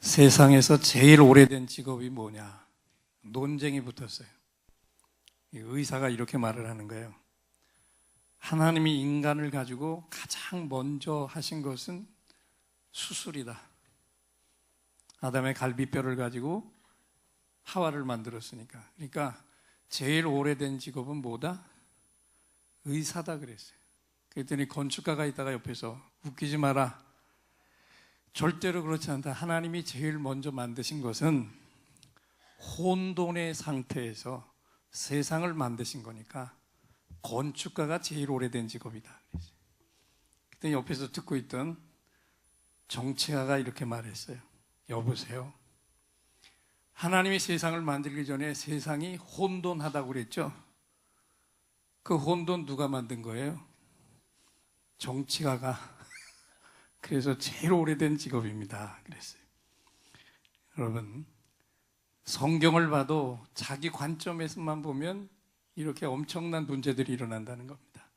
세상에서 제일 오래된 직업이 뭐냐? 논쟁이 붙었어요. 의사가 이렇게 말을 하는 거예요. 하나님이 인간을 가지고 가장 먼저 하신 것은 수술이다. 아담의 갈비뼈를 가지고 하와를 만들었으니까. 그러니까 제일 오래된 직업은 뭐다? 의사다 그랬어요. 그랬더니 건축가가 있다가 옆에서 웃기지 마라. 절대로 그렇지 않다. 하나님이 제일 먼저 만드신 것은 혼돈의 상태에서 세상을 만드신 거니까 건축가가 제일 오래된 직업이다. 그때 옆에서 듣고 있던 정치가가 이렇게 말했어요. 여보세요. 하나님이 세상을 만들기 전에 세상이 혼돈하다고 그랬죠? 그 혼돈 누가 만든 거예요? 정치가가. 그래서 제일 오래된 직업입니다. 그랬어요. 여러분, 성경을 봐도 자기 관점에서만 보면 이렇게 엄청난 문제들이 일어난다는 겁니다.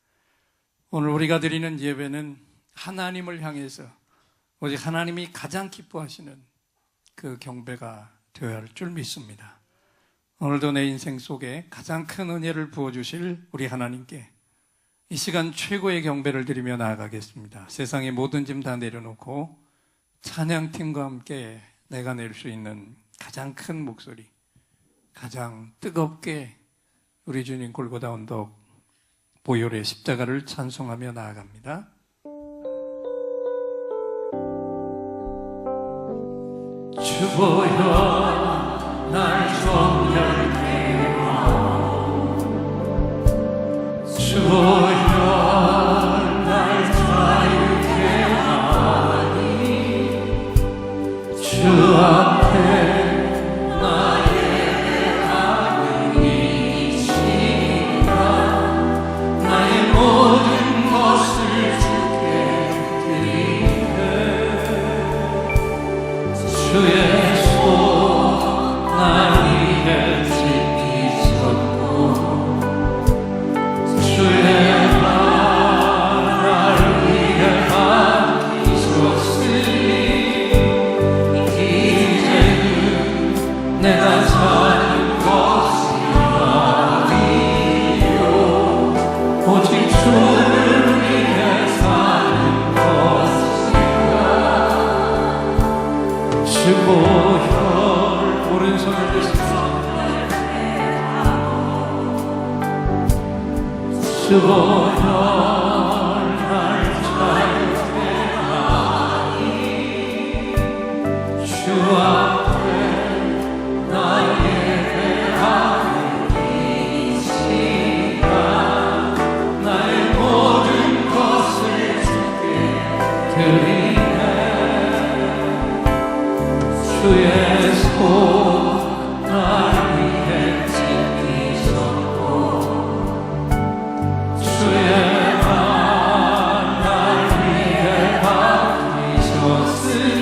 오늘 우리가 드리는 예배는 하나님을 향해서 오직 하나님이 가장 기뻐하시는 그 경배가 되어야 할 줄 믿습니다. 오늘도 내 인생 속에 가장 큰 은혜를 부어주실 우리 하나님께 이 시간 최고의 경배를 드리며 나아가겠습니다. 세상의 모든 짐 다 내려놓고 찬양팀과 함께 내가 낼 수 있는 가장 큰 목소리, 가장 뜨겁게 우리 주님 골고다 언덕 보혈의 십자가를 찬송하며 나아갑니다. 주 보혈 날 정결케 하오. 주 보혈 날 자유케 하니 주 앞에 주 보혈 날 자유케 하니 주 앞에 나 예배하는 이 시간 나의 모든 것을 주께 드리네. 주의 손 날 위해 지키셨고 주의 발 날 위해 받으셨으니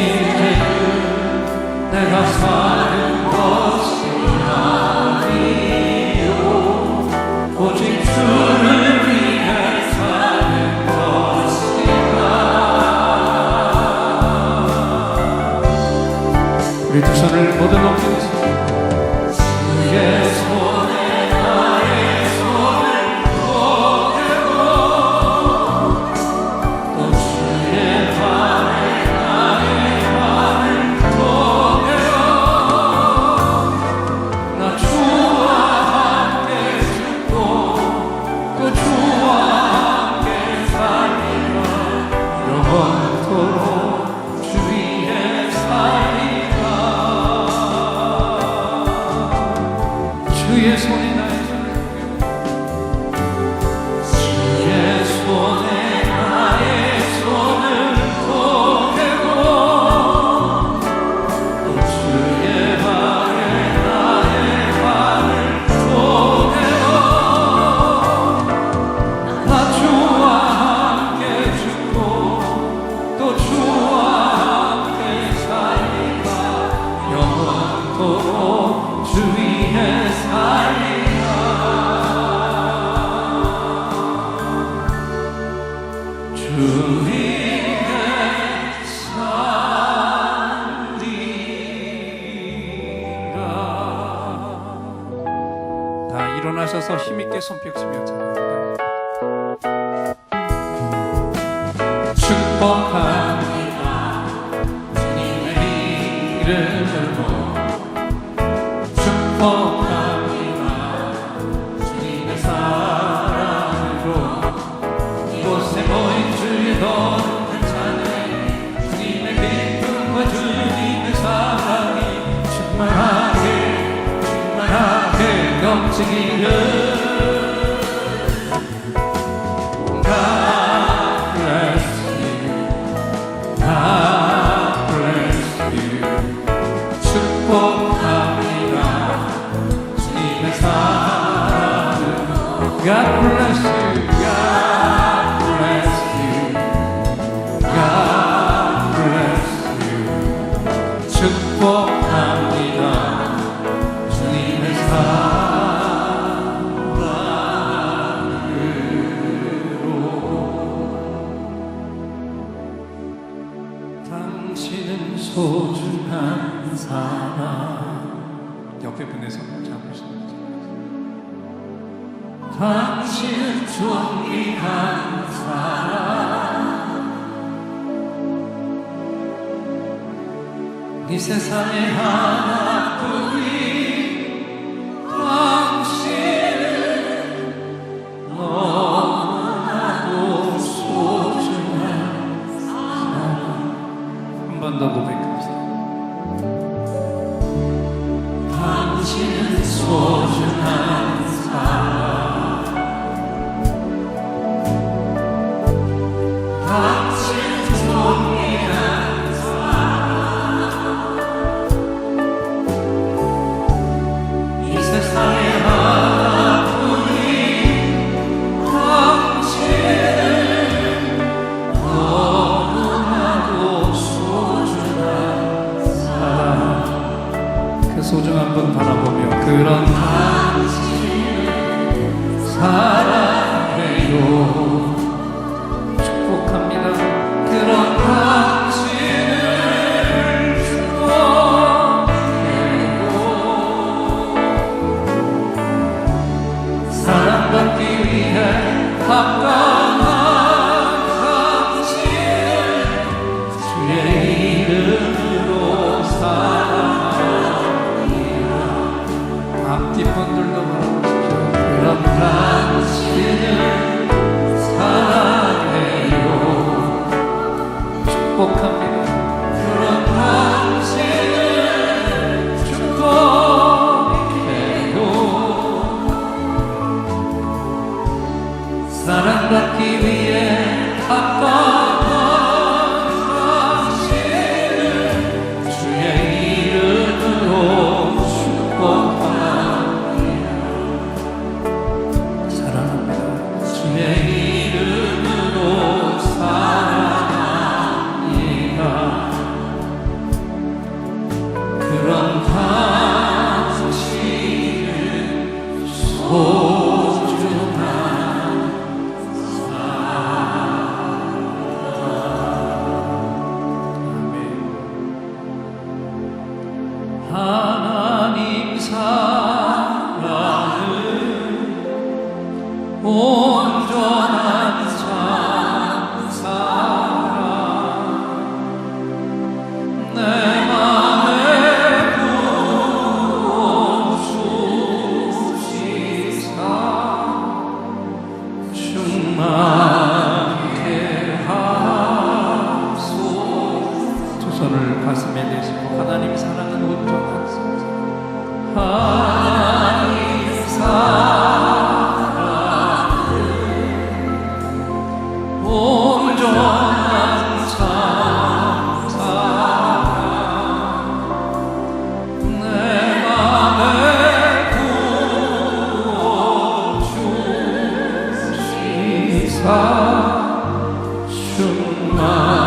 이제는 내가 사는 것이 아니요 오직 주를 위해 사는 것이다. 우리 두 손을 모두 높이겠습니다. 주의 손에 나의 손을 보내고 또 주의 발에 나의 발을 보내어 나 주와 함께 죽고 또 주와 함께 살리라. 영원토록 주 위에 살리라. 일어서서 힘있게 손뼉치며 찬양합니다. 축복합니다. 주님의 이름으로 축복합니다. 주님의 사랑으로 이곳에 모인 주의 거룩한 찬양, 주님의 기쁨과 주님의 사랑이 충만하게 넘치기를. God bless you, God bless you, God bless you. 축복합니다. 주님의 사랑으로. 당신은 소중한 사람. 옆에 분의 손을 잡으시면 당신은 존귀한 사람. 이 세상에 하나뿐인 당신은 너무나도 소중한 사람. 한 번 더 고백합시다. 당신은 소중한 사람. 당신은 존귀한 사람. 이 세상에 하나뿐인 당신은 너무나도 소중한 사람. 그 소중한 분 바라보며 그런 당신을 사랑해요. 그런 당신을 축복해요. 사랑받기 위해 합당한 당신을 주의 이름으로 사랑합니다. 앞뒷분들도 바라보십시오. 그런 당신을 사랑해요. 축복합니다. 그런 당신을 축복해요. 사랑받기 위해 합당한 당신을 주의 이름으로 축복합니다. 사랑합니다. 주의 이름으로 그런 당신은 소중한 사랑. 하나님 사랑은 온전한 사랑. 내 맘에 부어주시사 충만케 하소서. 두 손을 가슴에 대시고 하나님 사랑은 온전한 사랑. 하나님 사랑은 온전한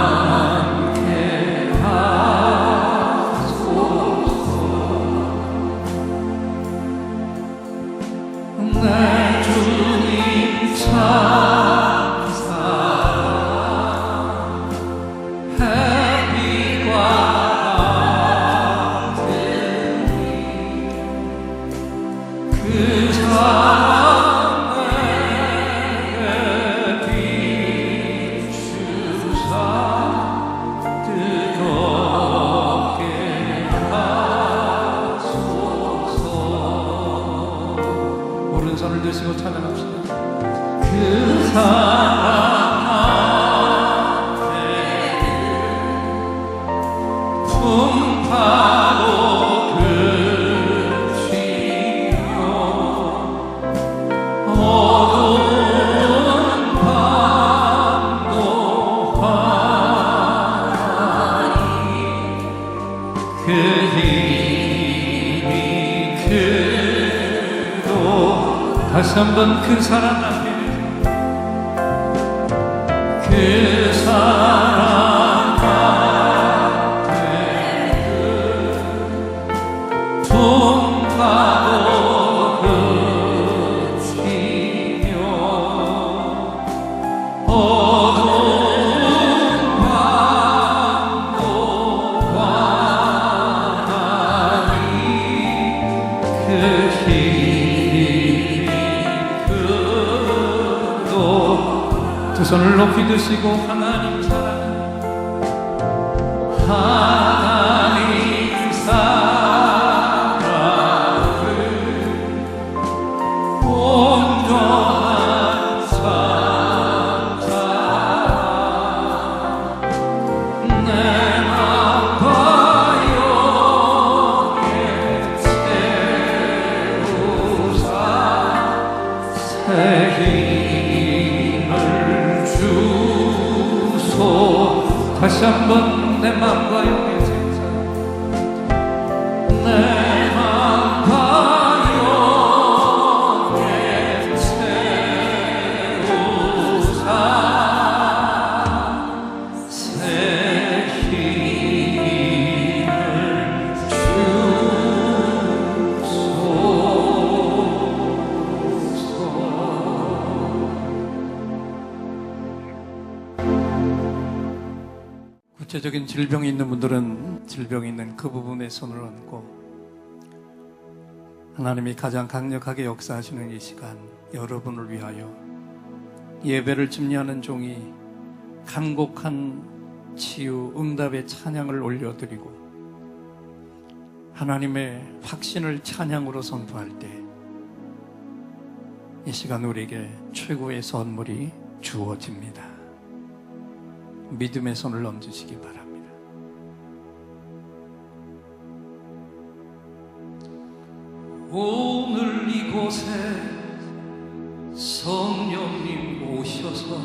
충만케 하소서. 풍파도 그치며 어두운 밤도 환히 그 힘이 크도 다시 한번 그 사랑 앞에 그 사랑 앞에 그 풍파도 그치며 어두운 밤도 환히 그 힘이 크도 두 손을 높이 드시고 하나님 사랑 하나님 사랑을 온전한 사랑 내 맘과 영에 채우사 새 힘을 주소 다시 한번 내 맘과 영의 세상 내 맘과 영의 채우사 새 힘을 주소서. 구체적인 질병이 있는 분들은 질병이 있는 그 부분에 손을 얹고 하나님이 가장 강력하게 역사하시는 이 시간 여러분을 위하여 예배를 집례하는 종이 간곡한 치유 응답의 찬양을 올려드리고 하나님의 확신을 찬양으로 선포할 때 이 시간 우리에게 최고의 선물이 주어집니다. 믿음의 손을 얹으시기 바랍니다. 오늘 이곳에 성령님 오셔서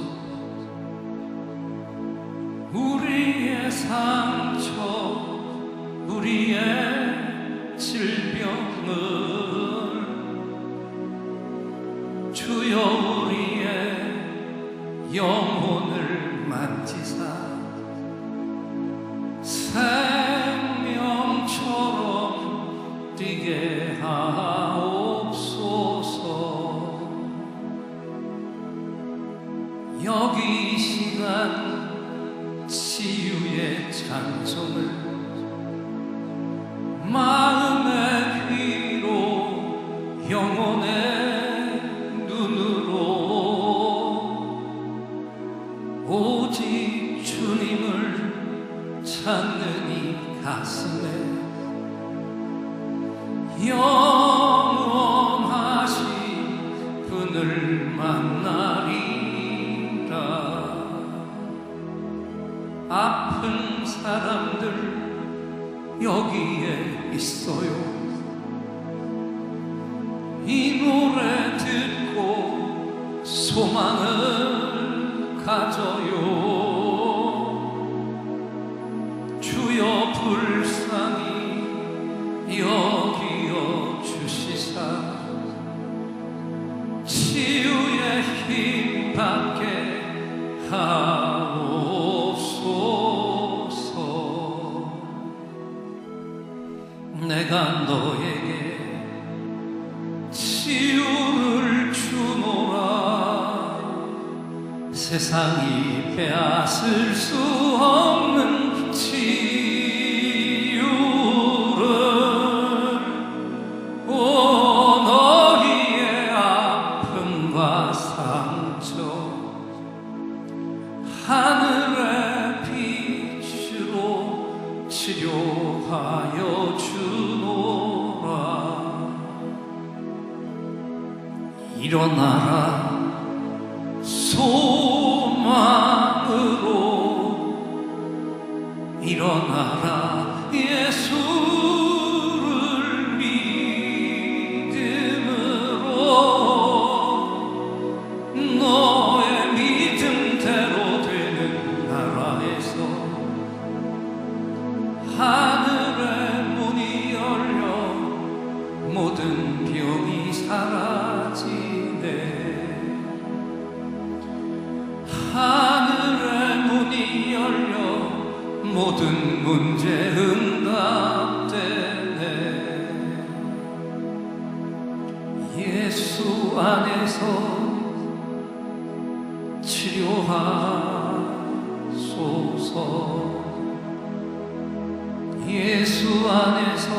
우리의 상처, 우리의 질병을 주여 우리의 영혼을 만지사 생명처럼 뛰게 하옵소서. 여기 이 시간 치유의 찬송을 마음의 귀로 영혼의 오직 주님을 찾는 이 가슴에 영원하신 분을 만나리라. 아픈 사람들 여기에 있어요. 이 노래 듣고 소망을 가져요. 주여 불쌍히 여기어 주시사 치유의 힘 받게 하옵소서. 내가 너에게 치유를 주노라. 세상이 빼앗을 수 없는 치유를 오 너희의 아픔과 상처 하늘의 빛으로 치료하여 주노라. 일어나라 소망으로 일어나라 예수를 믿음으로 너의 믿음대로 되는 나라에서 하늘의 문이 열려 모든 병이 사라지네. 하늘의 문이 열려 모든 문제 응답되네. 예수 안에서 치료하소서. 예수 안에서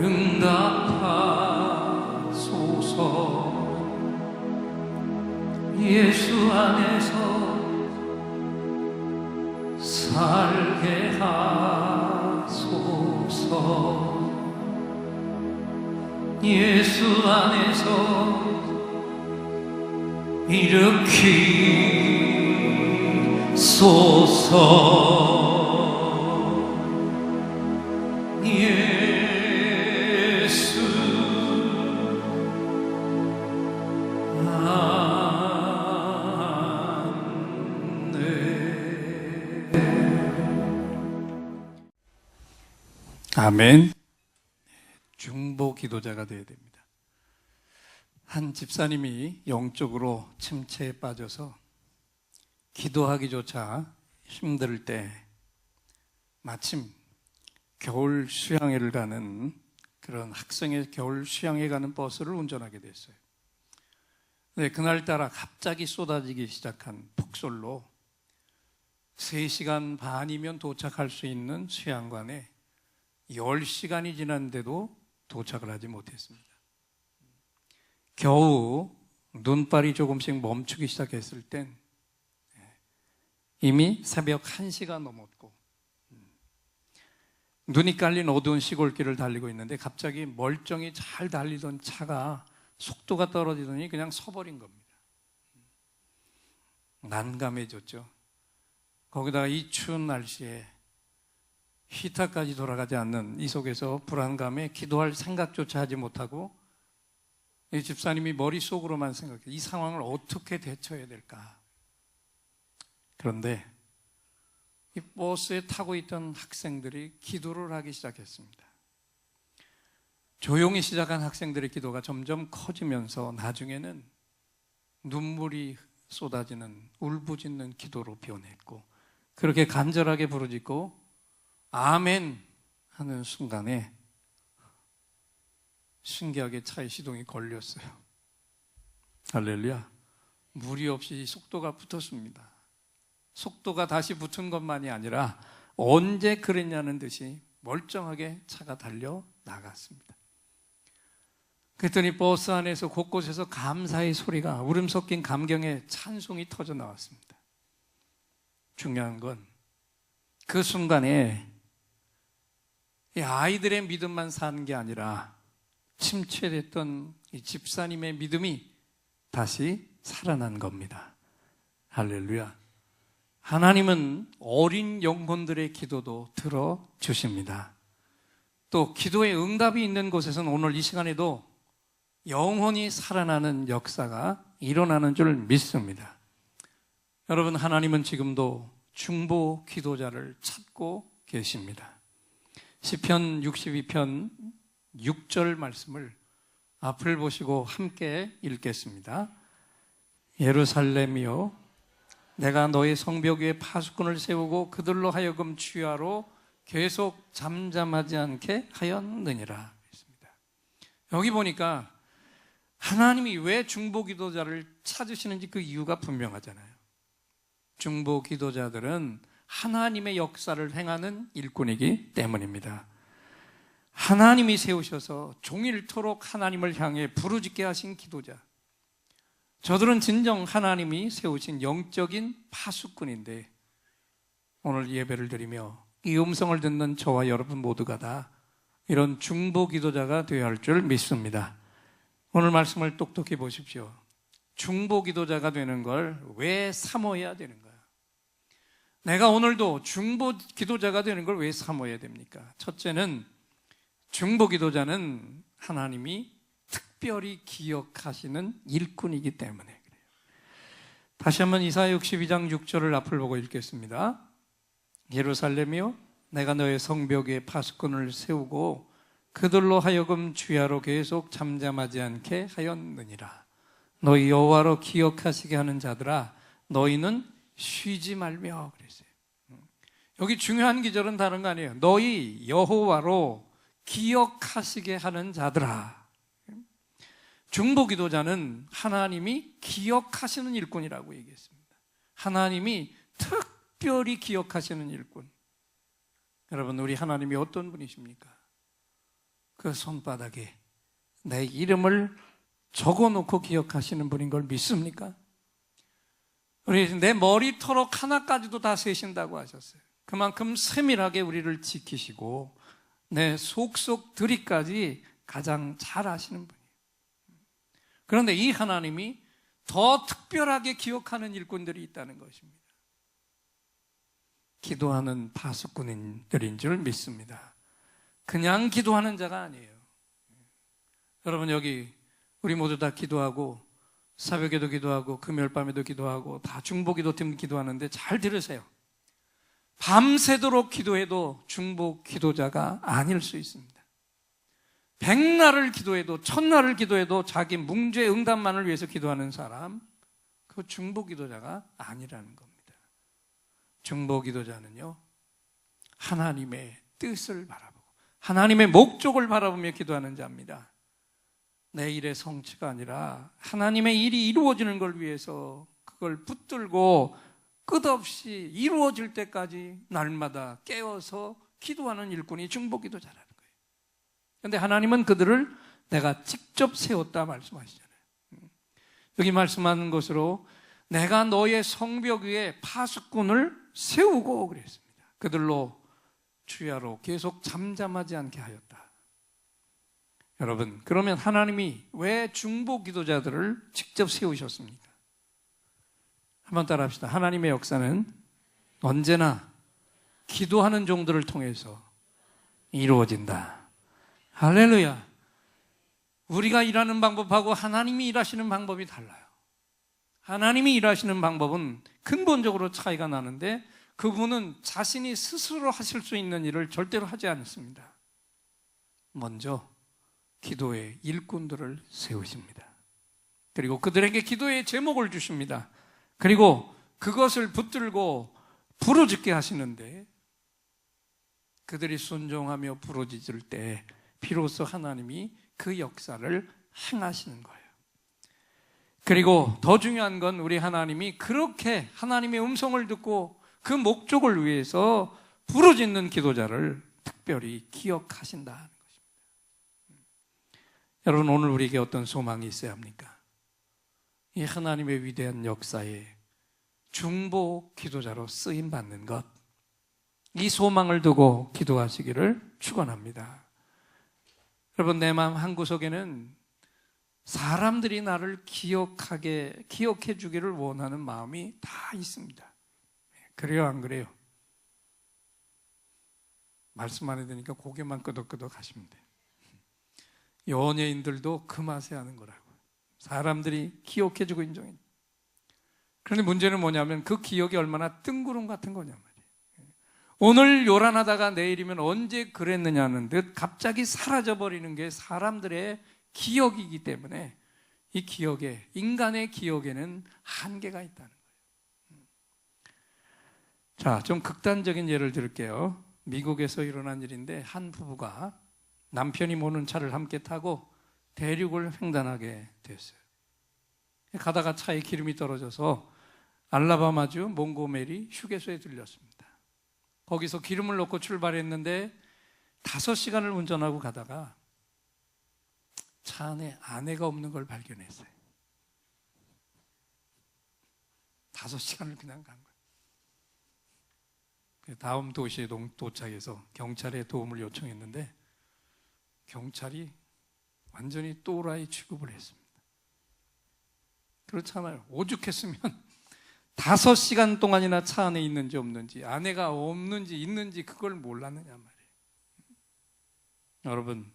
응답하소서. 예수 안에서 살게 하소서. 예수 안에서 일으키소서. 예수 아멘. 중보 기도자가 되어야 됩니다. 한 집사님이 영적으로 침체에 빠져서 기도하기조차 힘들 때 마침 겨울 수양회를 가는 그런 학생의 겨울 수양회 가는 버스를 운전하게 됐어요. 네, 그날따라 갑자기 쏟아지기 시작한 폭설로 3시간 반이면 도착할 수 있는 수양관에 10시간이 지났는데도 도착을 하지 못했습니다. 겨우 눈발이 조금씩 멈추기 시작했을 땐 이미 새벽 1시가 넘었고 눈이 깔린 어두운 시골길을 달리고 있는데 갑자기 멀쩡히 잘 달리던 차가 속도가 떨어지더니 그냥 서버린 겁니다. 난감해졌죠. 거기다가 이 추운 날씨에 히터까지 돌아가지 않는 이 속에서 불안감에 기도할 생각조차 하지 못하고 이 집사님이 머릿속으로만 생각해 이 상황을 어떻게 대처해야 될까. 그런데 이 버스에 타고 있던 학생들이 기도를 하기 시작했습니다. 조용히 시작한 학생들의 기도가 점점 커지면서 나중에는 눈물이 쏟아지는 울부짖는 기도로 변했고 그렇게 간절하게 부르짖고 아멘 하는 순간에 신기하게 차의 시동이 걸렸어요. 할렐루야. 무리 없이 속도가 붙었습니다. 속도가 다시 붙은 것만이 아니라 언제 그랬냐는 듯이 멀쩡하게 차가 달려 나갔습니다. 그랬더니 버스 안에서 곳곳에서 감사의 소리가 울음 섞인 감경의 찬송이 터져 나왔습니다. 중요한 건 그 순간에 이 아이들의 믿음만 사는 게 아니라 침체됐던 이 집사님의 믿음이 다시 살아난 겁니다. 할렐루야. 하나님은 어린 영혼들의 기도도 들어주십니다. 또 기도의 응답이 있는 곳에서는 오늘 이 시간에도 영혼이 살아나는 역사가 일어나는 줄 믿습니다. 여러분, 하나님은 지금도 중보 기도자를 찾고 계십니다. 시편 62편 6절 말씀을 앞을 보시고 함께 읽겠습니다. 예루살렘이여, 내가 너의 성벽 위에 파수꾼을 세우고 그들로 하여금 주야로 계속 잠잠하지 않게 하였느니라. 여기 보니까 하나님이 왜 중보 기도자를 찾으시는지 그 이유가 분명하잖아요. 중보 기도자들은 하나님의 역사를 행하는 일꾼이기 때문입니다. 하나님이 세우셔서 종일토록 하나님을 향해 부르짖게 하신 기도자, 저들은 진정 하나님이 세우신 영적인 파수꾼인데 오늘 예배를 드리며 이 음성을 듣는 저와 여러분 모두가 다 이런 중보 기도자가 되어야 할 줄 믿습니다. 오늘 말씀을 똑똑히 보십시오. 중보 기도자가 되는 걸 왜 사모해야 되는가? 내가 오늘도 중보 기도자가 되는 걸 왜 사모해야 됩니까? 첫째는 중보 기도자는 하나님이 특별히 기억하시는 일꾼이기 때문에 그래요. 다시 한번 이사야 62장 6절을 앞을 보고 읽겠습니다. 예루살렘이여, 내가 너의 성벽에 파수꾼을 세우고 그들로 하여금 주야로 계속 잠잠하지 않게 하였느니라. 너희 여호와로 기억하시게 하는 자들아, 너희는 쉬지 말며 그랬어요. 여기 중요한 기절은 다른 거 아니에요. 너희 여호와로 기억하시게 하는 자들아. 중보 기도자는 하나님이 기억하시는 일꾼이라고 얘기했습니다. 하나님이 특별히 기억하시는 일꾼. 여러분, 우리 하나님이 어떤 분이십니까? 그 손바닥에 내 이름을 적어놓고 기억하시는 분인 걸 믿습니까? 우리 내 머리털옥 하나까지도 다 세신다고 하셨어요. 그만큼 세밀하게 우리를 지키시고 내 속속들이까지 가장 잘 아시는 분이에요. 그런데 이 하나님이 더 특별하게 기억하는 일꾼들이 있다는 것입니다. 기도하는 파수꾼들인 줄 믿습니다. 그냥 기도하는 자가 아니에요. 여러분, 여기 우리 모두 다 기도하고 새벽에도 기도하고 금요일 밤에도 기도하고 다 중보기도 팀 기도하는데 잘 들으세요. 밤새도록 기도해도 중보 기도자가 아닐 수 있습니다. 백날을 기도해도 천날을 기도해도 자기 문제 응답만을 위해서 기도하는 사람, 그 중보 기도자가 아니라는 겁니다. 중보 기도자는요, 하나님의 뜻을 바라보고 하나님의 목적을 바라보며 기도하는 자입니다. 내 일의 성취가 아니라 하나님의 일이 이루어지는 걸 위해서 그걸 붙들고 끝없이 이루어질 때까지 날마다 깨어서 기도하는 일꾼이 중보 기도자라는 거예요. 그런데 하나님은 그들을 내가 직접 세웠다 말씀하시잖아요. 여기 말씀하는 것으로 내가 너의 성벽 위에 파수꾼을 세우고 그랬습니다. 그들로 주야로 계속 잠잠하지 않게 하였다. 여러분, 그러면 하나님이 왜 중보 기도자들을 직접 세우셨습니까? 한번 따라 합시다. 하나님의 역사는 언제나 기도하는 종들을 통해서 이루어진다. 할렐루야. 우리가 일하는 방법하고 하나님이 일하시는 방법이 달라요. 하나님이 일하시는 방법은 근본적으로 차이가 나는데 그분은 자신이 스스로 하실 수 있는 일을 절대로 하지 않습니다. 먼저 기도의 일꾼들을 세우십니다. 그리고 그들에게 기도의 제목을 주십니다. 그리고 그것을 붙들고 부르짖게 하시는데 그들이 순종하며 부르짖을 때 비로소 하나님이 그 역사를 행하시는 거예요. 그리고 더 중요한 건 우리 하나님이 그렇게 하나님의 음성을 듣고 그 목적을 위해서 부르짖는 기도자를 특별히 기억하신다는 것입니다. 여러분, 오늘 우리에게 어떤 소망이 있어야 합니까? 이 하나님의 위대한 역사에 중보 기도자로 쓰임받는 것, 이 소망을 두고 기도하시기를 축원합니다. 여러분, 내 마음 한구석에는 사람들이 나를 기억해 주기를 원하는 마음이 다 있습니다. 그래요, 안 그래요? 말씀 안 해드리니까 고개만 끄덕끄덕 하시면 돼요. 연예인들도 그 맛에 하는 거라고. 사람들이 기억해 주고 인정해. 그런데 문제는 뭐냐면 그 기억이 얼마나 뜬구름 같은 거냐 말이에요. 오늘 요란하다가 내일이면 언제 그랬느냐는 듯 갑자기 사라져버리는 게 사람들의 기억이기 때문에 이 기억에, 인간의 기억에는 한계가 있다는 거예요. 자, 좀 극단적인 예를 들을게요. 미국에서 일어난 일인데 한 부부가 남편이 모는 차를 함께 타고 대륙을 횡단하게 됐어요. 가다가 차에 기름이 떨어져서 알라바마주 몽고메리 휴게소에 들렸습니다. 거기서 기름을 넣고 출발했는데 5시간을 운전하고 가다가 차 안에 아내가 없는 걸 발견했어요. 5시간을 그냥 간 거예요. 다음 도시에 도착해서 경찰에 도움을 요청했는데 경찰이 완전히 또라이 취급을 했습니다. 그렇잖아요. 오죽했으면 5시간 동안이나 차 안에 있는지 없는지, 아내가 없는지 있는지 그걸 몰랐느냐 말이에요. 여러분,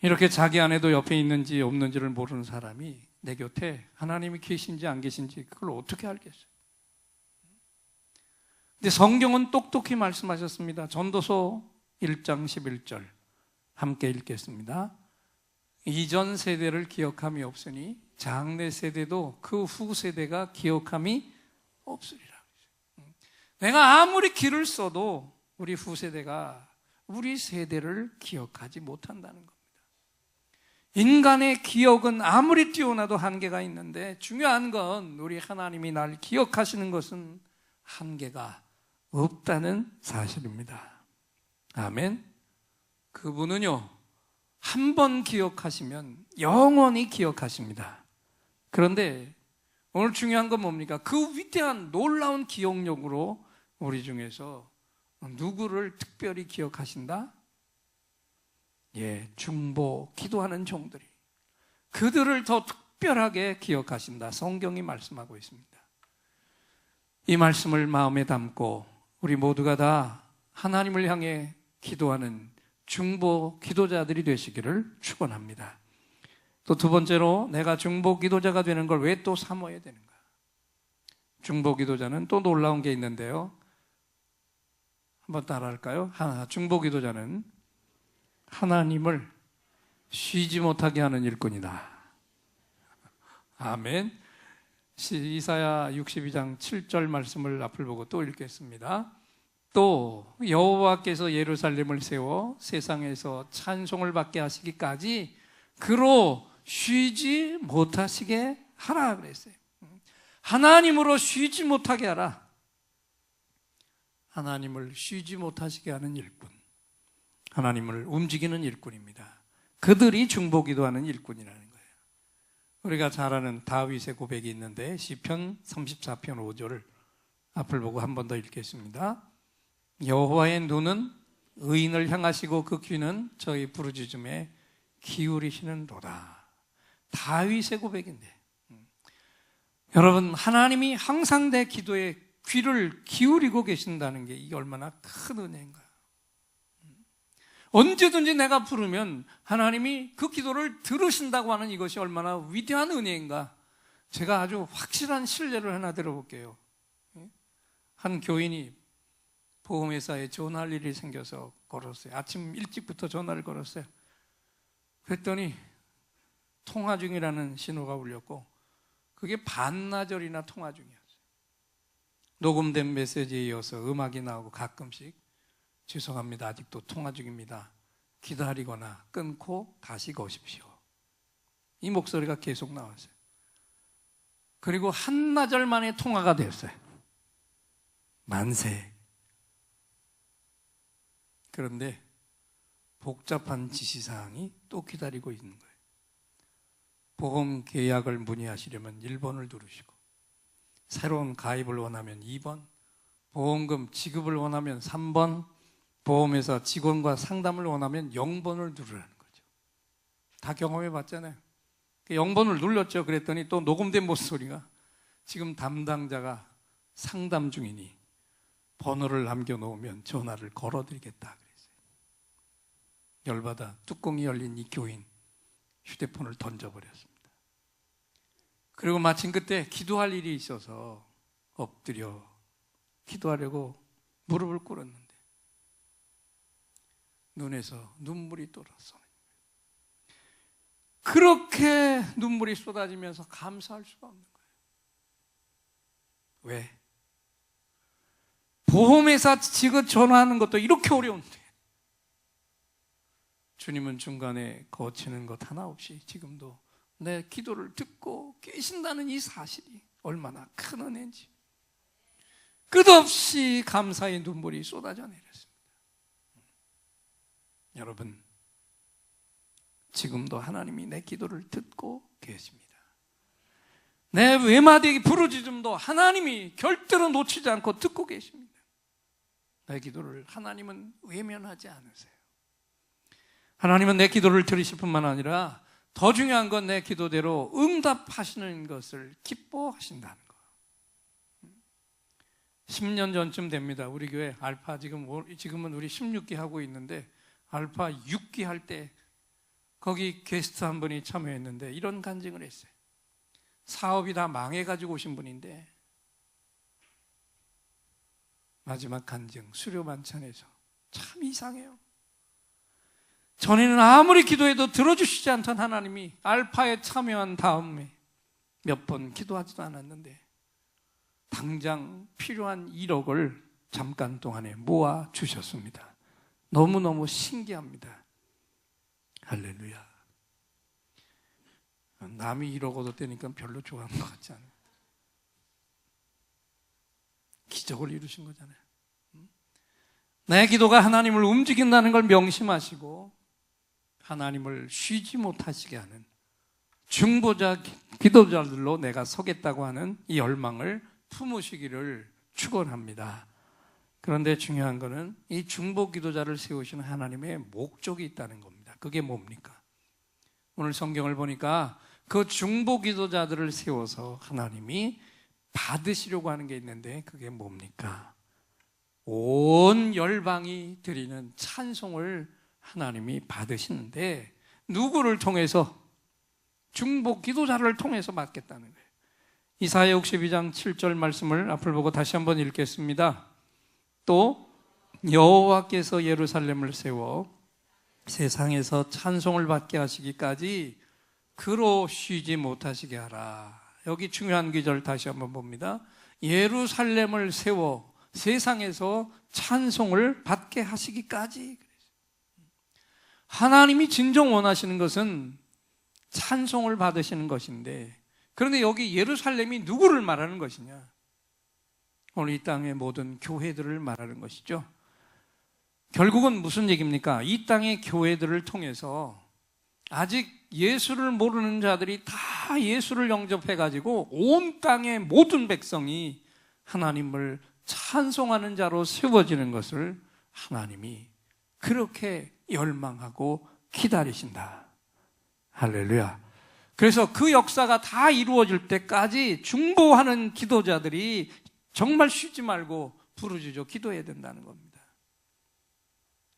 이렇게 자기 아내도 옆에 있는지 없는지를 모르는 사람이 내 곁에 하나님이 계신지 안 계신지 그걸 어떻게 알겠어요? 근데 성경은 똑똑히 말씀하셨습니다. 전도서 1장 11절 함께 읽겠습니다. 이전 세대를 기억함이 없으니 장래 세대도 그 후 세대가 기억함이 없으리라. 내가 아무리 길을 써도 우리 후세대가 우리 세대를 기억하지 못한다는 겁니다. 인간의 기억은 아무리 뛰어나도 한계가 있는데 중요한 건 우리 하나님이 날 기억하시는 것은 한계가 없다는 사실입니다. 아멘. 그분은요, 한 번 기억하시면 영원히 기억하십니다. 그런데 오늘 중요한 건 뭡니까? 그 위대한 놀라운 기억력으로 우리 중에서 누구를 특별히 기억하신다? 예, 중보 기도하는 종들이, 그들을 더 특별하게 기억하신다. 성경이 말씀하고 있습니다. 이 말씀을 마음에 담고 우리 모두가 다 하나님을 향해 기도하는 중보 기도자들이 되시기를 축원합니다. 또 두 번째로, 내가 중보 기도자가 되는 걸 왜 또 사모해야 되는가? 중보 기도자는 또 놀라운 게 있는데요. 한번 따라할까요? 중보 기도자는 하나님을 쉬지 못하게 하는 일꾼이다. 아멘. 이사야 62장 7절 말씀을 앞을 보고 또 읽겠습니다. 또 여호와께서 예루살렘을 세워 세상에서 찬송을 받게 하시기까지 그로 쉬지 못하시게 하라 그랬어요. 하나님으로 쉬지 못하게 하라. 하나님을 쉬지 못하시게 하는 일꾼, 하나님을 움직이는 일꾼입니다. 그들이 중보기도하는 일꾼이라는 거예요. 우리가 잘 아는 다윗의 고백이 있는데 시편 34편 5절을 앞을 보고 한 번 더 읽겠습니다. 여호와의 눈은 의인을 향하시고 그 귀는 저희 부르짖음에 기울이시는도다. 다윗의 고백인데, 여러분, 하나님이 항상 내 기도에 귀를 기울이고 계신다는 게 이게 얼마나 큰 은혜인가. 언제든지 내가 부르면 하나님이 그 기도를 들으신다고 하는 이것이 얼마나 위대한 은혜인가. 제가 아주 확실한 신뢰를 하나 들어볼게요. 한 교인이 보험회사에 전화할 일이 생겨서 걸었어요. 아침 일찍부터 전화를 걸었어요. 그랬더니 통화 중이라는 신호가 울렸고, 그게 반나절이나 통화 중이었어요. 녹음된 메시지에 이어서 음악이 나오고 가끔씩 죄송합니다, 아직도 통화 중입니다, 기다리거나 끊고 다시 거십시오, 이 목소리가 계속 나왔어요. 그리고 한나절 만에 통화가 됐어요. 만세. 그런데 복잡한 지시사항이 또 기다리고 있는 거예요. 보험 계약을 문의하시려면 1번을 누르시고, 새로운 가입을 원하면 2번, 보험금 지급을 원하면 3번, 보험회사 직원과 상담을 원하면 0번을 누르라는 거죠. 다 경험해 봤잖아요. 0번을 눌렀죠. 그랬더니 또 녹음된 목소리가, 지금 담당자가 상담 중이니 번호를 남겨놓으면 전화를 걸어드리겠다 그랬어요. 열받아 뚜껑이 열린 이 교인 휴대폰을 던져버렸습니다. 그리고 마침 그때 기도할 일이 있어서 엎드려 기도하려고 무릎을 꿇었는데 눈에서 눈물이 떨어져. 그렇게 눈물이 쏟아지면서 감사할 수가 없는 거예요. 왜? 보험회사 지금 전화하는 것도 이렇게 어려운데 주님은 중간에 거치는 것 하나 없이 지금도 내 기도를 듣고 계신다는 이 사실이 얼마나 큰 은혜인지 끝없이 감사의 눈물이 쏟아져 내렸습니다. 여러분, 지금도 하나님이 내 기도를 듣고 계십니다. 내 외마디 부르짖음도 하나님이 절대로 놓치지 않고 듣고 계십니다. 내 기도를 하나님은 외면하지 않으세요. 하나님은 내 기도를 들으실 뿐만 아니라 더 중요한 건 내 기도대로 응답하시는 것을 기뻐하신다는 것. 10년 전쯤 됩니다. 우리 교회 알파 지금은 우리 16기 하고 있는데 알파 6기 할 때 거기 게스트 한 분이 참여했는데 이런 간증을 했어요. 사업이 다 망해가지고 오신 분인데 마지막 간증 수료 만찬에서 참 이상해요. 전에는 아무리 기도해도 들어주시지 않던 하나님이 알파에 참여한 다음에 몇 번 기도하지도 않았는데 당장 필요한 1억을 잠깐 동안에 모아 주셨습니다. 너무너무 신기합니다. 할렐루야. 남이 1억 얻었다니까 별로 좋아하는 것 같지 않아요. 기적을 이루신 거잖아요. 내 기도가 하나님을 움직인다는 걸 명심하시고 하나님을 쉬지 못하시게 하는 중보자 기도자들로 내가 서겠다고 하는 이 열망을 품으시기를 축원합니다. 그런데 중요한 것은 이 중보 기도자를 세우시는 하나님의 목적이 있다는 겁니다. 그게 뭡니까? 오늘 성경을 보니까 그 중보 기도자들을 세워서 하나님이 받으시려고 하는 게 있는데 그게 뭡니까? 온 열방이 드리는 찬송을 하나님이 받으시는데 누구를 통해서? 중보 기도자를 통해서 받겠다는 거예요. 이사야 62장 7절 말씀을 앞을 보고 다시 한번 읽겠습니다. 또 여호와께서 예루살렘을 세워 세상에서 찬송을 받게 하시기까지 그로 쉬지 못하시게 하라. 여기 중요한 구절 다시 한번 봅니다. 예루살렘을 세워 세상에서 찬송을 받게 하시기까지. 하나님이 진정 원하시는 것은 찬송을 받으시는 것인데, 그런데 여기 예루살렘이 누구를 말하는 것이냐? 오늘 이 땅의 모든 교회들을 말하는 것이죠. 결국은 무슨 얘기입니까? 이 땅의 교회들을 통해서 아직 예수를 모르는 자들이 다 예수를 영접해가지고 온 땅의 모든 백성이 하나님을 찬송하는 자로 세워지는 것을 하나님이 그렇게 열망하고 기다리신다. 할렐루야. 그래서 그 역사가 다 이루어질 때까지 중보하는 기도자들이 정말 쉬지 말고 부르짖어 기도해야 된다는 겁니다.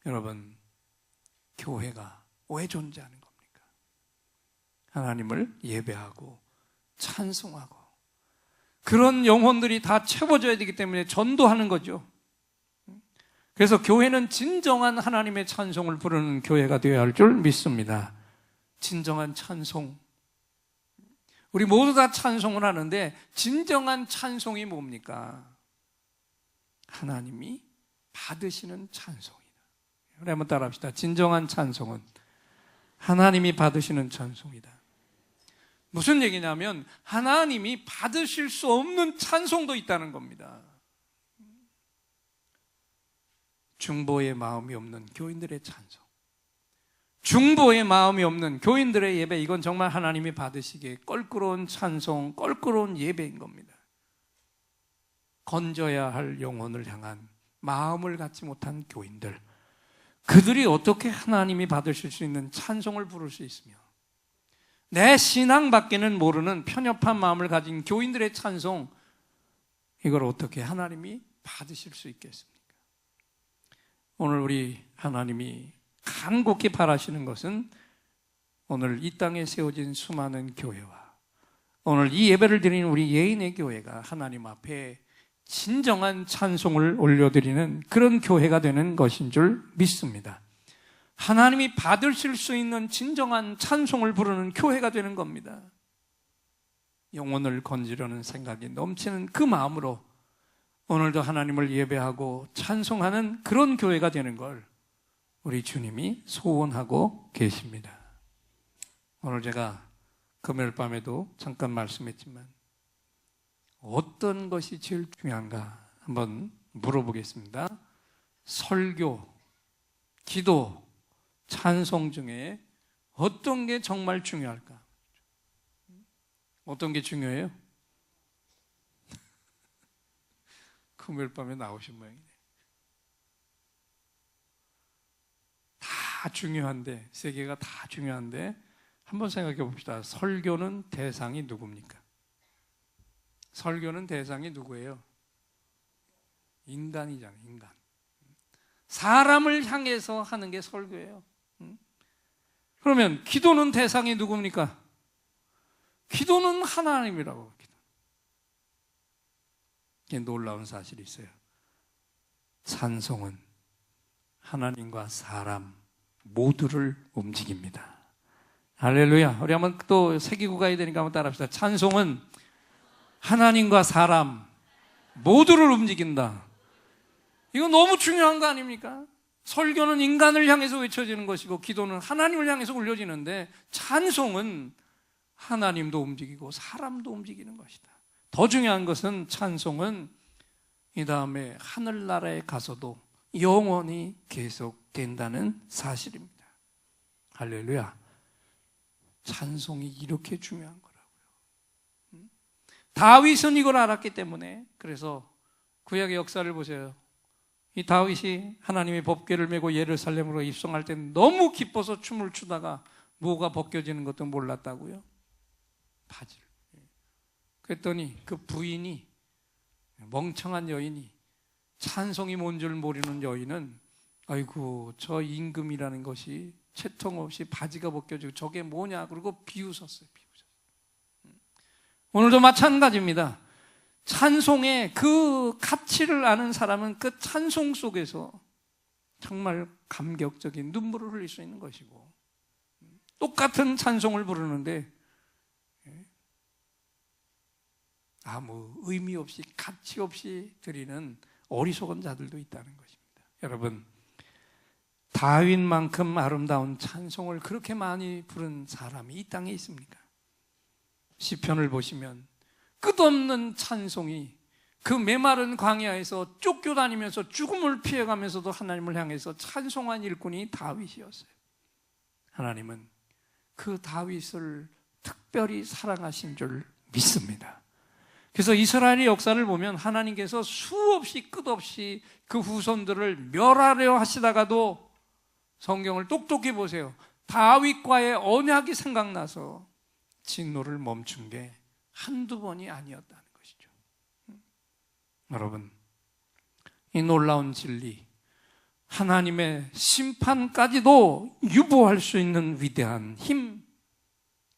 여러분, 교회가 왜 존재하는 겁니까? 하나님을 예배하고 찬송하고 그런 영혼들이 다 채워져야 되기 때문에 전도하는 거죠. 그래서 교회는 진정한 하나님의 찬송을 부르는 교회가 되어야 할 줄 믿습니다. 진정한 찬송. 우리 모두 다 찬송을 하는데 진정한 찬송이 뭡니까? 하나님이 받으시는 찬송이다. 우리 한번 따라 합시다. 진정한 찬송은 하나님이 받으시는 찬송이다. 무슨 얘기냐면 하나님이 받으실 수 없는 찬송도 있다는 겁니다. 중보의 마음이 없는 교인들의 찬송, 중보의 마음이 없는 교인들의 예배, 이건 정말 하나님이 받으시기에 껄끄러운 찬송, 껄끄러운 예배인 겁니다. 건져야 할 영혼을 향한 마음을 갖지 못한 교인들, 그들이 어떻게 하나님이 받으실 수 있는 찬송을 부를 수 있으며 내 신앙밖에는 모르는 편협한 마음을 가진 교인들의 찬송, 이걸 어떻게 하나님이 받으실 수 있겠습니까? 오늘 우리 하나님이 간곡히 바라시는 것은 오늘 이 땅에 세워진 수많은 교회와 오늘 이 예배를 드리는 우리 예인의 교회가 하나님 앞에 진정한 찬송을 올려드리는 그런 교회가 되는 것인 줄 믿습니다. 하나님이 받으실 수 있는 진정한 찬송을 부르는 교회가 되는 겁니다. 영혼을 건지려는 생각이 넘치는 그 마음으로 오늘도 하나님을 예배하고 찬송하는 그런 교회가 되는 걸 우리 주님이 소원하고 계십니다. 오늘 제가 금요일 밤에도 잠깐 말씀했지만 어떤 것이 제일 중요한가 한번 물어보겠습니다. 설교, 기도, 찬송 중에 어떤 게 정말 중요할까? 어떤 게 중요해요? 금요일 밤에 나오신 모양이네. 다 중요한데, 세 개가 다 중요한데 한번 생각해 봅시다. 설교는 대상이 누굽니까? 설교는 대상이 누구예요? 인간이잖아요, 인간. 사람을 향해서 하는 게 설교예요. 그러면 기도는 대상이 누굽니까? 기도는 하나님이라고. 이게 놀라운 사실이 있어요. 찬송은 하나님과 사람 모두를 움직입니다. 할렐루야. 우리 한번 또 새기고 가야 되니까 한번 따라합시다. 찬송은 하나님과 사람 모두를 움직인다. 이거 너무 중요한 거 아닙니까? 설교는 인간을 향해서 외쳐지는 것이고 기도는 하나님을 향해서 올려지는데 찬송은 하나님도 움직이고 사람도 움직이는 것이다. 더 중요한 것은 찬송은 이 다음에 하늘나라에 가서도 영원히 계속된다는 사실입니다. 할렐루야. 찬송이 이렇게 중요한 거라고요. 다윗은 이걸 알았기 때문에, 그래서 구약의 역사를 보세요. 이 다윗이 하나님의 법궤를 메고 예루살렘으로 입성할 때 너무 기뻐서 춤을 추다가 뭐가 벗겨지는 것도 몰랐다고요. 바지를. 그랬더니 그 부인이, 멍청한 여인이, 찬송이 뭔 줄 모르는 여인은 아이고 저 임금이라는 것이 채통 없이 바지가 벗겨지고 저게 뭐냐 그러고 비웃었어요. 오늘도 마찬가지입니다. 찬송의 그 가치를 아는 사람은 그 찬송 속에서 정말 감격적인 눈물을 흘릴 수 있는 것이고, 똑같은 찬송을 부르는데 아무 의미 없이 가치 없이 드리는 어리석은 자들도 있다는 것입니다. 여러분, 다윗만큼 아름다운 찬송을 그렇게 많이 부른 사람이 이 땅에 있습니까? 시편을 보시면 끝없는 찬송이, 그 메마른 광야에서 쫓겨다니면서 죽음을 피해가면서도 하나님을 향해서 찬송한 일꾼이 다윗이었어요. 하나님은 그 다윗을 특별히 사랑하신 줄 믿습니다. 그래서 이스라엘의 역사를 보면 하나님께서 수없이 끝없이 그 후손들을 멸하려 하시다가도 성경을 똑똑히 보세요. 다윗과의 언약이 생각나서 진노를 멈춘 게 한두 번이 아니었다는 것이죠. 여러분, 이 놀라운 진리, 하나님의 심판까지도 유보할 수 있는 위대한 힘,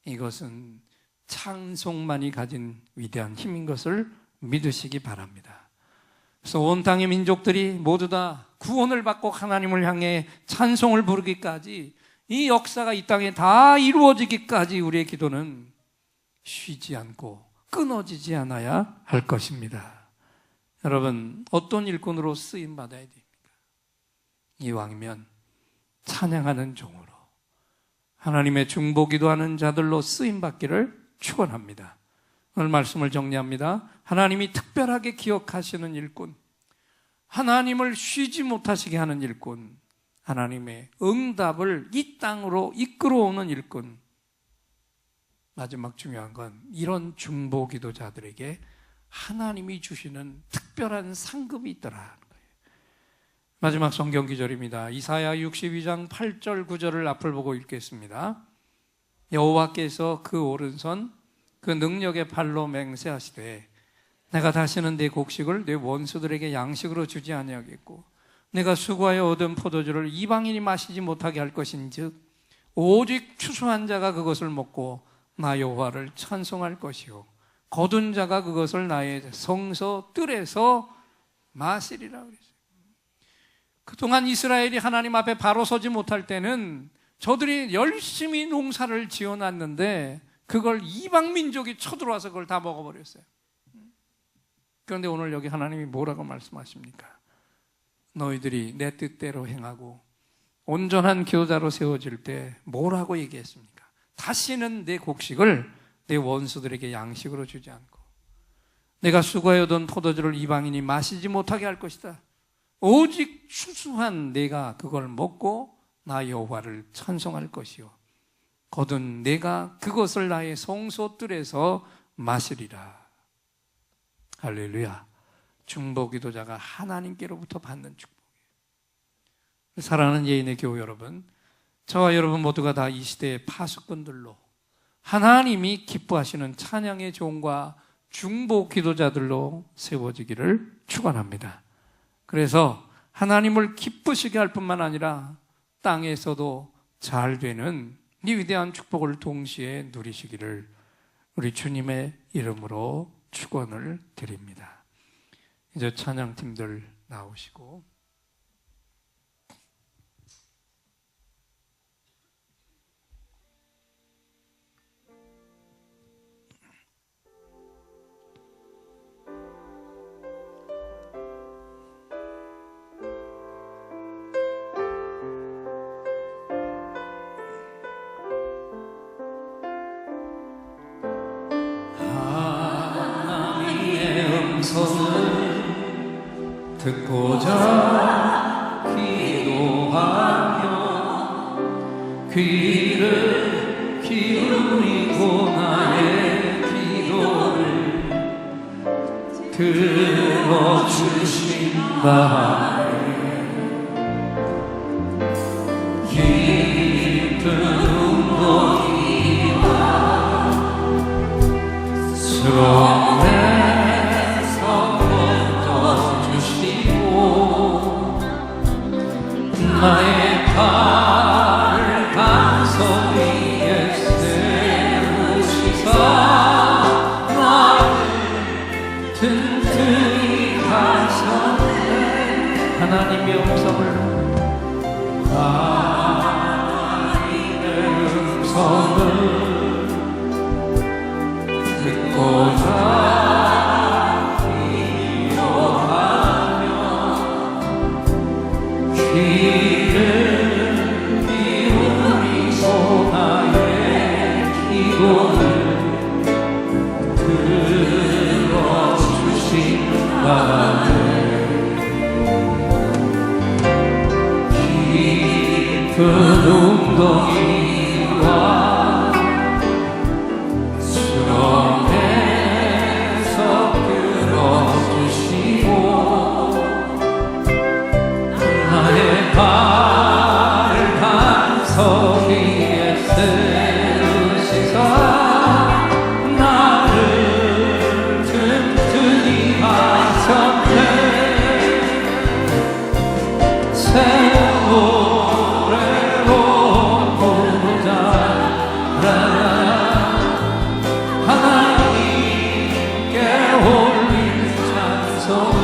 이것은 찬송만이 가진 위대한 힘인 것을 믿으시기 바랍니다. 그래서 온 땅의 민족들이 모두 다 구원을 받고 하나님을 향해 찬송을 부르기까지, 이 역사가 이 땅에 다 이루어지기까지 우리의 기도는 쉬지 않고 끊어지지 않아야 할 것입니다. 여러분, 어떤 일꾼으로 쓰임 받아야 됩니까? 이왕이면 찬양하는 종으로, 하나님의 중보 기도하는 자들로 쓰임 받기를 축원합니다. 오늘 말씀을 정리합니다. 하나님이 특별하게 기억하시는 일꾼, 하나님을 쉬지 못하시게 하는 일꾼, 하나님의 응답을 이 땅으로 이끌어오는 일꾼, 마지막 중요한 건 이런 중보 기도자들에게 하나님이 주시는 특별한 상급이 있더라는 거예요. 마지막 성경 기절입니다. 이사야 62장 8절 9절을 앞을 보고 읽겠습니다. 여호와께서 그 오른손 그 능력의 팔로 맹세하시되 내가 다시는 네 곡식을 네 원수들에게 양식으로 주지 아니하겠고 내가 수고하여 얻은 포도주를 이방인이 마시지 못하게 할 것인즉 오직 추수한 자가 그것을 먹고 나 여호와를 찬송할 것이요 거둔 자가 그것을 나의 성소 뜰에서 마시리라 그랬어요. 그동안 이스라엘이 하나님 앞에 바로 서지 못할 때는 저들이 열심히 농사를 지어놨는데 그걸 이방 민족이 쳐들어와서 그걸 다 먹어버렸어요. 그런데 오늘 여기 하나님이 뭐라고 말씀하십니까? 너희들이 내 뜻대로 행하고 온전한 기도자로 세워질 때 뭐라고 얘기했습니까? 다시는 내 곡식을 내 원수들에게 양식으로 주지 않고 내가 수고하여 얻은 포도주를 이방인이 마시지 못하게 할 것이다. 오직 추수한 내가 그걸 먹고 나 여호와를 찬송할 것이요 거둔 내가 그것을 나의 성소 뜰에서 마시리라. 할렐루야. 중보 기도자가 하나님께로부터 받는 축복이에요. 사랑하는 예인의 교우 여러분, 저와 여러분 모두가 다 이 시대의 파수꾼들로 하나님이 기뻐하시는 찬양의 종과 중보 기도자들로 세워지기를 축원합니다. 그래서 하나님을 기쁘시게 할 뿐만 아니라 땅에서도 잘 되는 이 위대한 축복을 동시에 누리시기를 우리 주님의 이름으로 축원을 드립니다. 이제 찬양팀들 나오시고 듣고자 기도하며 귀를 기울이고 나의 기도를 들어주신다. 깊은 운동이와 나의 발을 반석 위에 세우시사 나를 튼튼히 하셨네. 하나님의 음성을 듣고자 귀를 기울이고 나의 기도를 들어주신다네. 깊은 웅덩이와 수렁에서 끌어주시고 나의 발을 반석 위에 세우시사 나를 튼튼히 하셨네. 새 노래로 부르자 하나님께 올린 찬송을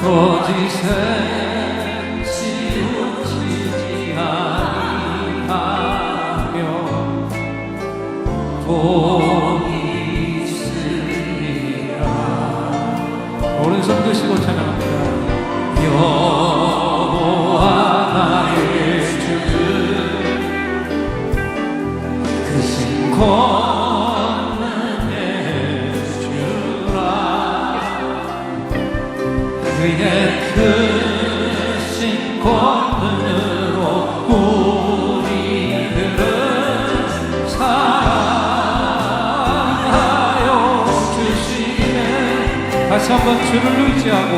거짓에 치우치지 아니하며 복이 있으리라. 오른손 드시고 찬양합니다. 여호와 나의 주는 그 신권능의 주라. 그의 크신 권능으로 우리들은 사랑하여 주시네. 다시 한번 주를 의지하고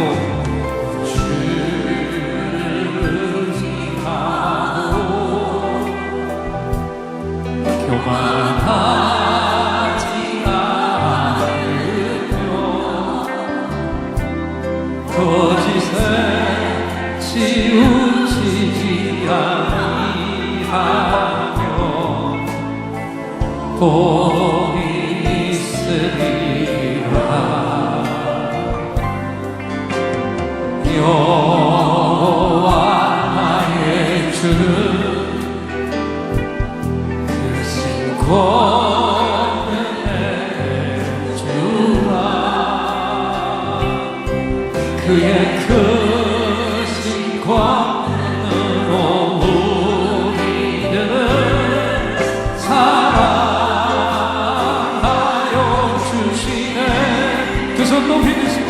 교만하지 않으며 거짓에 치우치지 아니하며 복이 있으리라. 여호와 나의 주는 권능의 주라. 그의 크신 권능으로 우리들은 사랑하여 주시네. 두 손 높이 드시고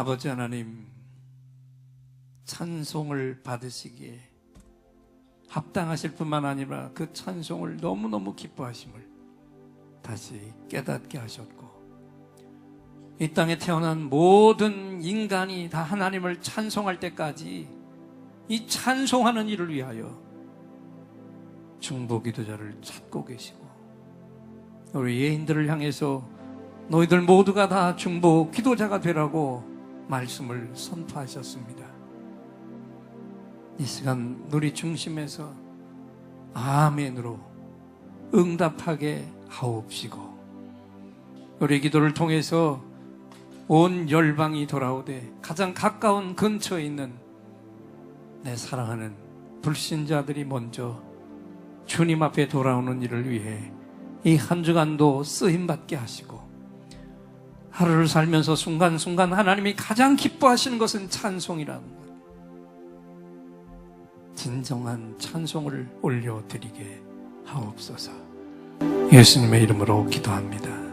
아버지 하나님, 찬송을 받으시기에 합당하실 뿐만 아니라 그 찬송을 너무너무 기뻐하심을 다시 깨닫게 하셨고, 이 땅에 태어난 모든 인간이 다 하나님을 찬송할 때까지 이 찬송하는 일을 위하여 중보 기도자를 찾고 계시고, 우리 예인들을 향해서 너희들 모두가 다 중보 기도자가 되라고 말씀을 선포하셨습니다. 이 시간 우리 중심에서 아멘으로 응답하게 하옵시고, 우리 기도를 통해서 온 열방이 돌아오되 가장 가까운 근처에 있는 내 사랑하는 불신자들이 먼저 주님 앞에 돌아오는 일을 위해 이 한 주간도 쓰임받게 하시고, 하루를 살면서 순간순간 하나님이 가장 기뻐하시는 것은 찬송이라는 것, 진정한 찬송을 올려드리게 하옵소서. 예수님의 이름으로 기도합니다.